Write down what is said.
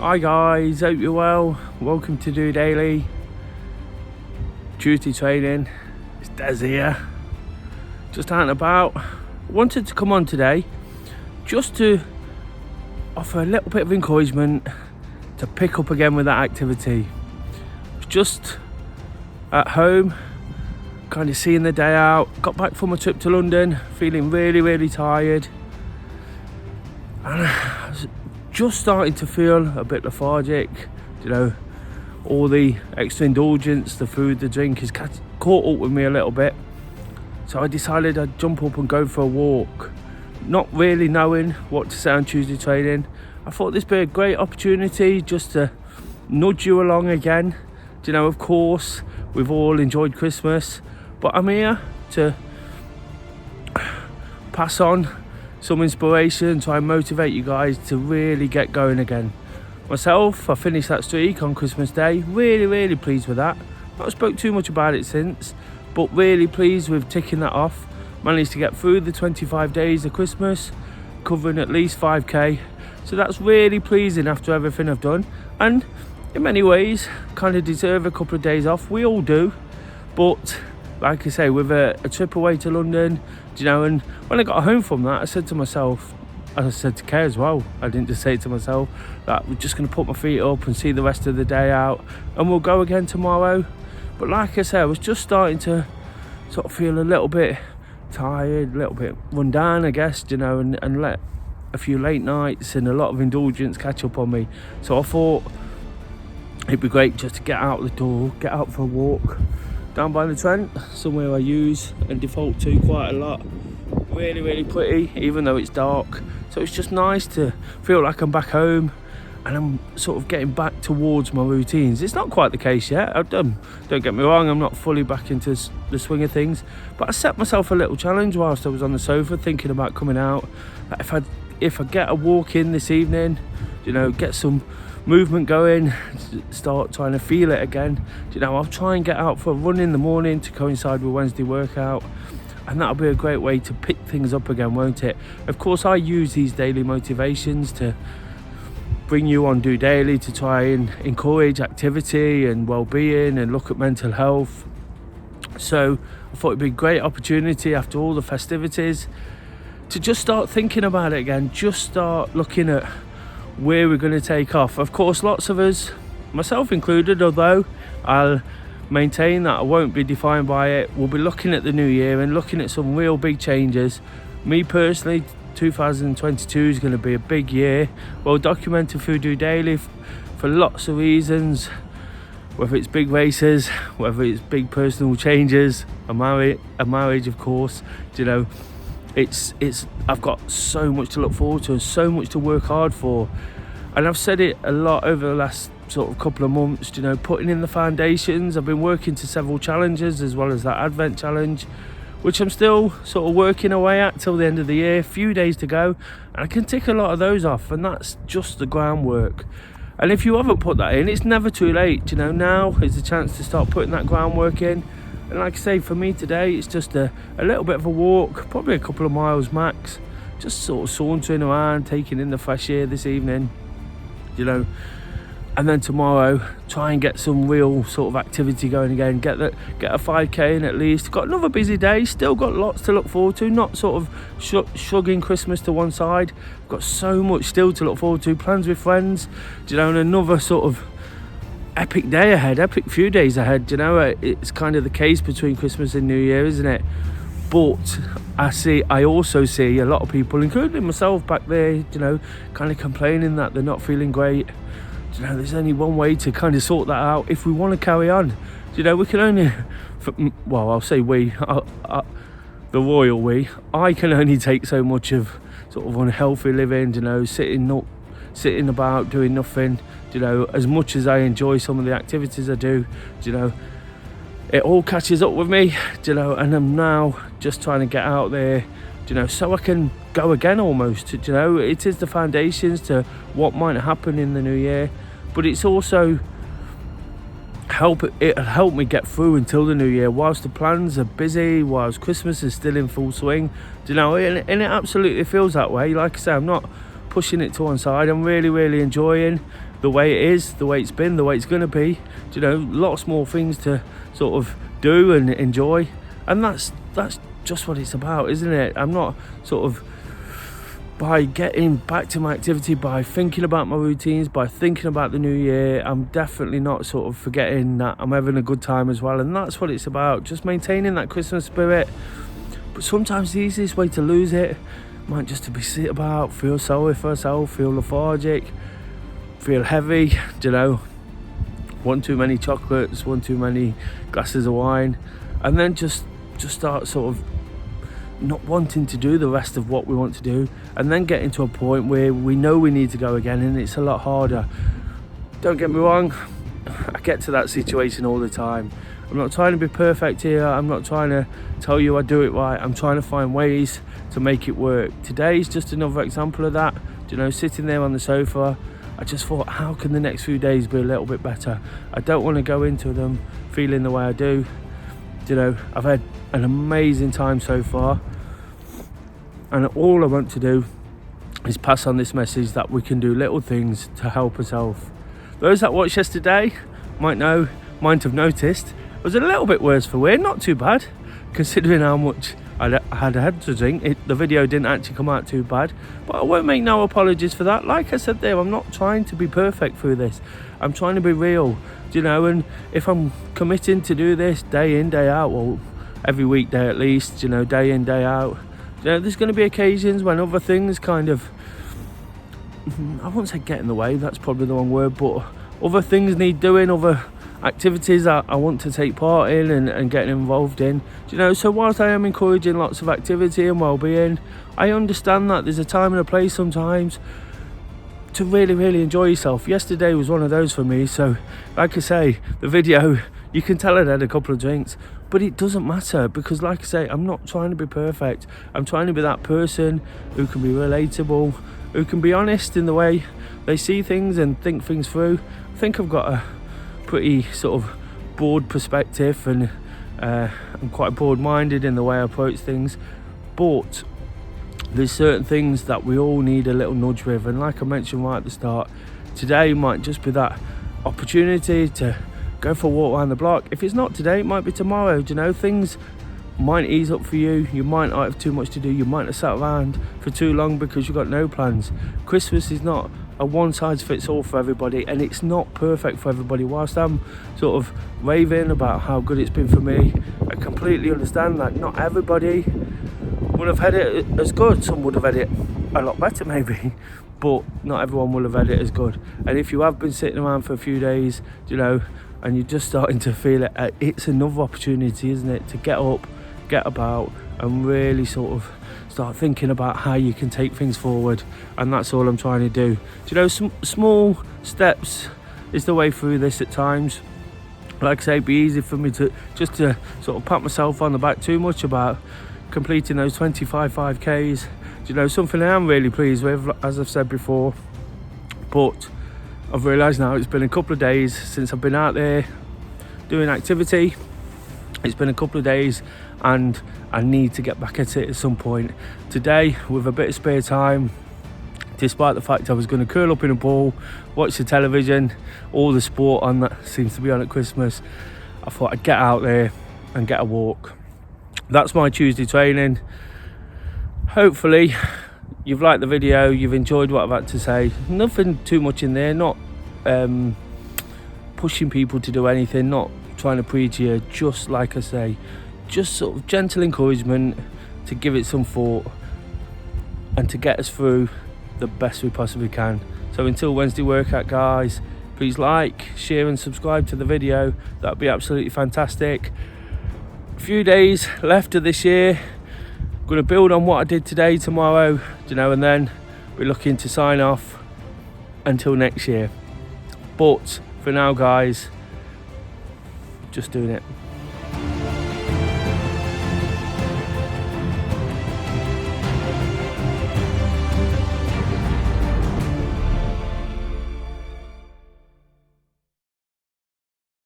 Hi guys, hope you're well. Welcome to DOdaily. Tuesday training. It's Des here. Just out and about. Wanted to come on today just to offer a little bit of encouragement to pick up again with that activity. Just at home, kind of seeing the day out. Got back from a trip to London, feeling really tired. And I was just starting to feel a bit lethargic. All the extra indulgence, the food, the drink has caught up with me a little bit. So I decided I'd jump up and go for a walk. Not really knowing what to say on Tuesday training. I thought this would be a great opportunity just to nudge you along again. Of course, we've all enjoyed Christmas, but I'm here to pass on some inspiration, try and motivate you guys to really get going again. Myself, I finished that streak on Christmas Day. Really pleased with that. Not spoke too much about it since, but really pleased with ticking that off. Managed to get through the 25 days of Christmas, covering at least 5k. So that's really pleasing after everything I've done. And in many ways, kind of deserve a couple of days off. We all do. But like I say, with a trip away to London, and when I got home from that, I said to myself, I said to Kay as well, I didn't just say it to myself, that we're just going to put my feet up and see the rest of the day out, and we'll go again tomorrow. But like I say, I was just starting to sort of feel a little bit tired, a little bit run down, I guess, and let a few late nights and a lot of indulgence catch up on me. So I thought it'd be great just to get out the door, get out for a walk down by the Trent, somewhere I use and default to quite a lot. Really pretty, even though it's dark. So it's just nice to feel like I'm back home and I'm sort of getting back towards my routines. It's not quite the case yet. Don't get me wrong, I'm not fully back into the swing of things, but I set myself a little challenge whilst I was on the sofa thinking about coming out. If I get a walk in this evening, get some movement going, start trying to feel it again, I'll try and get out for a run in the morning to coincide with Wednesday workout, and that'll be a great way to pick things up again, won't it? Of course, I use these daily motivations to bring you on DOdaily to try and encourage activity and well-being and look at mental health. So I thought it'd be a great opportunity after all the festivities to just start thinking about it again, just start looking at where we're going to take off. Of course, lots of us, myself included, although I'll maintain that I won't be defined by it, we'll be looking at the new year and looking at some real big changes. Me personally, 2022 is going to be a big year, well documented through DOdaily for lots of reasons, whether it's big races, whether it's big personal changes, a marriage of course. I've got so much to look forward to and so much to work hard for, and I've said it a lot over the last sort of couple of months, putting in the foundations. I've been working to several challenges as well as that Advent challenge, which I'm still sort of working away at till the end of the year. A few days to go and I can tick a lot of those off, and that's just the groundwork. And if you haven't put that in, it's never too late. Now is the chance to start putting that groundwork in. And like I say, for me today, it's just a little bit of a walk, probably a couple of miles max, just sort of sauntering around, taking in the fresh air this evening, and then tomorrow try and get some real sort of activity going again, get a 5k in at least. Got another busy day, still got lots to look forward to, not sort of shrugging Christmas to one side. Got so much still to look forward to, plans with friends, and another sort of epic day ahead, epic few days ahead. It's kind of the case between Christmas and New Year, isn't it? But I also see a lot of people, including myself back there, kind of complaining that they're not feeling great. There's only one way to kind of sort that out if we want to carry on. We can only, well, I'll say we, the royal we, I can only take so much of sort of unhealthy living, sitting about doing nothing. As much as I enjoy some of the activities I do, it all catches up with me, and I'm now just trying to get out there, so I can go again almost. It is the foundations to what might happen in the new year, but it's also it'll help me get through until the new year whilst the plans are busy, whilst Christmas is still in full swing. And it absolutely feels that way. Like I say, I'm not pushing it to one side. I'm really enjoying the way it is, the way it's been, the way it's going to be. You know, a lot of small things to sort of do and enjoy, and that's just what it's about, isn't it? I'm not sort of, by getting back to my activity, by thinking about my routines, by thinking about the new year, I'm definitely not sort of forgetting that I'm having a good time as well. And that's what it's about, just maintaining that Christmas spirit. But sometimes the easiest way to lose it might just to be sit about, feel sorry for yourself, feel lethargic, feel heavy, you know, one too many chocolates, one too many glasses of wine, and then just start sort of not wanting to do the rest of what we want to do, and then getting to a point where we know we need to go again, and it's a lot harder. Don't get me wrong, I get to that situation all the time. I'm not trying to be perfect here. I'm not trying to tell you I do it right. I'm trying to find ways to make it work. Today's just another example of that. You know, sitting there on the sofa, I just thought, how can the next few days be a little bit better? I don't want to go into them feeling the way I do. You know, I've had an amazing time so far, and all I want to do is pass on this message that we can do little things to help ourselves. Those that watched yesterday might have noticed it was a little bit worse for wear. Not too bad, considering how much I had to drink. The video didn't actually come out too bad, but I won't make no apologies for that. Like I said there, I'm not trying to be perfect through this. I'm trying to be real, you know, and if I'm committing to do this day in, day out, well, every weekday at least, you know, day in, day out, you know, there's going to be occasions when other things kind of, I won't say get in the way, that's probably the wrong word, but other things need doing, other activities that I want to take part in and getting involved in, you know. So whilst I am encouraging lots of activity and well-being, I understand that there's a time and a place sometimes to really enjoy yourself. Yesterday was one of those for me. So like I say, the video, you can tell I'd had a couple of drinks, but it doesn't matter, because like I say, I'm not trying to be perfect. I'm trying to be that person who can be relatable, who can be honest in the way they see things and think things through. I think I've got a pretty sort of broad perspective, and I'm quite broad-minded in the way I approach things, but there's certain things that we all need a little nudge with, and like I mentioned right at the start, today might just be that opportunity to go for a walk around the block. If it's not today, it might be tomorrow. You know, things might ease up for you. You might not have too much to do. You might have sat around for too long because you've got no plans. Christmas is not a one-size-fits-all for everybody, and it's not perfect for everybody. Whilst I'm sort of raving about how good it's been for me, I completely understand that not everybody would have had it as good. Some would have had it a lot better maybe, but not everyone will have had it as good. And if you have been sitting around for a few days, you know, and you're just starting to feel it, it's another opportunity, isn't it, to get up, get about, and really sort of start thinking about how you can take things forward. And that's all I'm trying to do. You know, some small steps is the way through this at times. Like I say, it'd be easy for me to sort of pat myself on the back too much about completing those 25 5Ks. You know, something I am really pleased with, as I've said before, but I've realised now it's been a couple of days since I've been out there doing activity. It's been a couple of days, and I need to get back at it at some point. Today, with a bit of spare time, despite the fact I was going to curl up in a ball, watch the television, all the sport on that seems to be on at Christmas, I thought I'd get out there and get a walk. That's my Tuesday training. Hopefully you've liked the video, you've enjoyed what I've had to say. Nothing too much in there, not pushing people to do anything, not trying to preach here, just like I say, just sort of gentle encouragement to give it some thought and to get us through the best we possibly can. So until Wednesday workout, guys, please like, share and subscribe to the video. That'd be absolutely fantastic. A few days left of this year. I'm going to build on what I did today, tomorrow, you know, and then we're looking to sign off until next year. But for now, guys, just doing it.